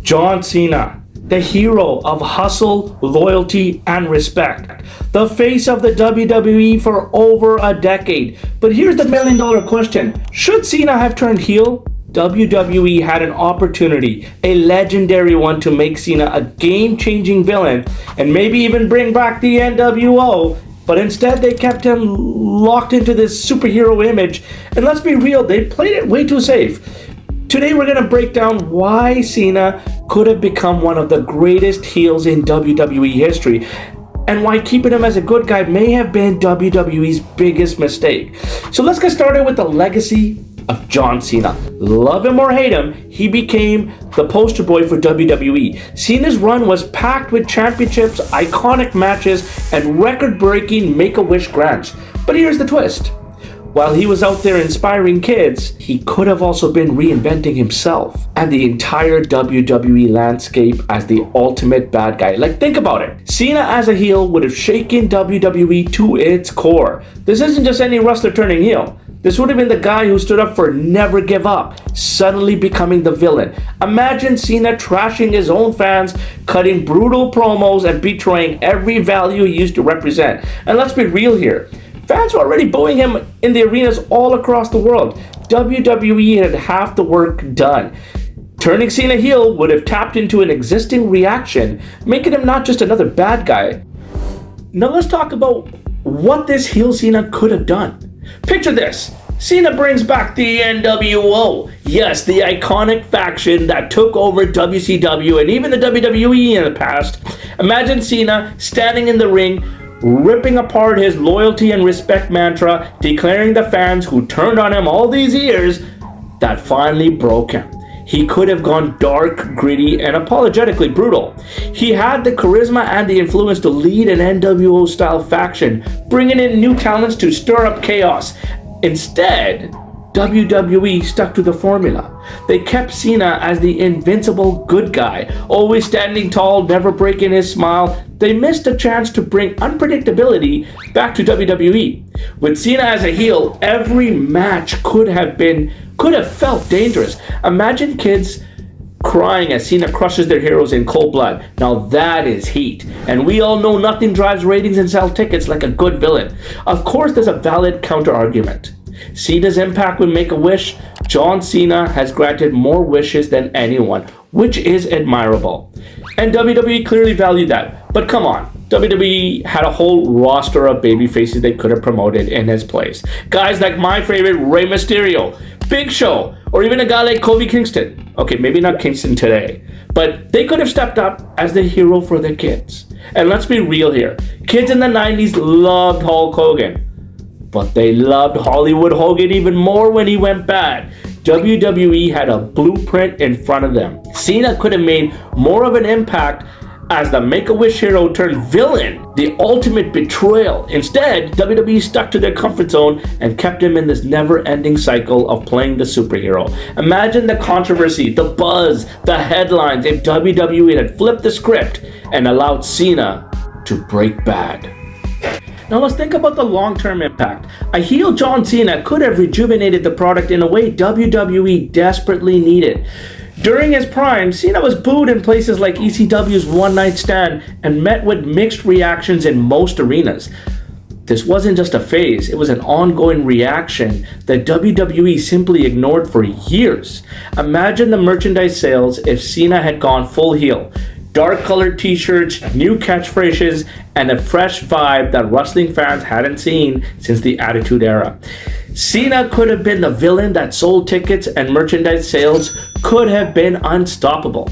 John Cena, the hero of hustle, loyalty, and respect. The face of the WWE for over a decade. But here's the $1,000,000 question. Should Cena have turned heel? WWE had an opportunity, a legendary one, to make Cena a game-changing villain and maybe even bring back the NWO. But instead, they kept him locked into this superhero image. And let's be real, they played it way too safe. Today, we're going to break down why Cena could have become one of the greatest heels in WWE history, and why keeping him as a good guy may have been WWE's biggest mistake. So let's get started with the legacy of John Cena. Love him or hate him, he became the poster boy for WWE. Cena's run was packed with championships, iconic matches, and record-breaking Make-A-Wish grants. But here's the twist. While he was out there inspiring kids, he could have also been reinventing himself and the entire WWE landscape as the ultimate bad guy. Like, think about it. Cena as a heel would have shaken WWE to its core. This isn't just any wrestler turning heel. This would have been the guy who stood up for never give up, suddenly becoming the villain. Imagine Cena trashing his own fans, cutting brutal promos, and betraying every value he used to represent. And let's be real here. Fans were already booing him in the arenas all across the world. WWE had half the work done. Turning Cena heel would have tapped into an existing reaction, making him not just another bad guy. Now let's talk about what this heel Cena could have done. Picture this. Cena brings back the NWO. Yes, the iconic faction that took over WCW and even the WWE in the past. Imagine Cena standing in the ring, ripping apart his loyalty and respect mantra, declaring the fans who turned on him all these years that finally broke him. He could have gone dark, gritty, and apologetically brutal. He had the charisma and the influence to lead an NWO-style faction, bringing in new talents to stir up chaos. Instead, WWE stuck to the formula. They kept Cena as the invincible good guy, always standing tall, never breaking his smile. They missed a chance to bring unpredictability back to WWE. With Cena as a heel, every match could have felt dangerous. Imagine kids crying as Cena crushes their heroes in cold blood. Now that is heat. And we all know nothing drives ratings and sells tickets like a good villain. Of course, there's a valid counter-argument. Cena's impact with Make-A-Wish. John Cena has granted more wishes than anyone, which is admirable. And WWE clearly valued that. But come on, WWE had a whole roster of babyfaces they could have promoted in his place. Guys like my favorite Rey Mysterio, Big Show, or even a guy like Kofi Kingston. Okay, maybe not Kingston today, but they could have stepped up as the hero for their kids. And let's be real here. Kids in the 90s loved Hulk Hogan, but they loved Hollywood Hogan even more when he went bad. WWE had a blueprint in front of them. Cena could have made more of an impact as the Make-A-Wish hero turned villain, the ultimate betrayal. Instead, WWE stuck to their comfort zone and kept him in this never-ending cycle of playing the superhero. Imagine the controversy, the buzz, the headlines if WWE had flipped the script and allowed Cena to break bad. Now let's think about the long-term impact. A heel John Cena could have rejuvenated the product in a way WWE desperately needed. During his prime, Cena was booed in places like ECW's One Night Stand and met with mixed reactions in most arenas. This wasn't just a phase, it was an ongoing reaction that WWE simply ignored for years. Imagine the merchandise sales if Cena had gone full heel. Dark-colored t-shirts, new catchphrases, and a fresh vibe that wrestling fans hadn't seen since the Attitude Era. Cena could have been the villain that sold tickets, and merchandise sales could have been unstoppable.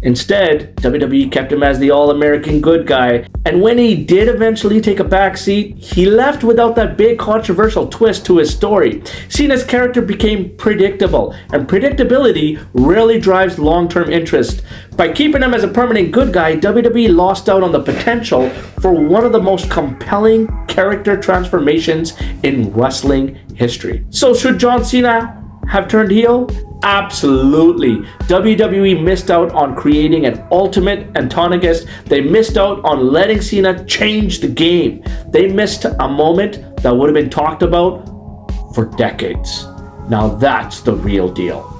Instead, WWE kept him as the all-American good guy, and when he did eventually take a back seat, he left without that big controversial twist to his story. Cena's character became predictable, and predictability rarely drives long-term interest. By keeping him as a permanent good guy, WWE lost out on the potential for one of the most compelling character transformations in wrestling history. So should John Cena have turned heel? Absolutely. WWE missed out on creating an ultimate antagonist. They missed out on letting Cena change the game. They missed a moment that would have been talked about for decades. Now that's the real deal.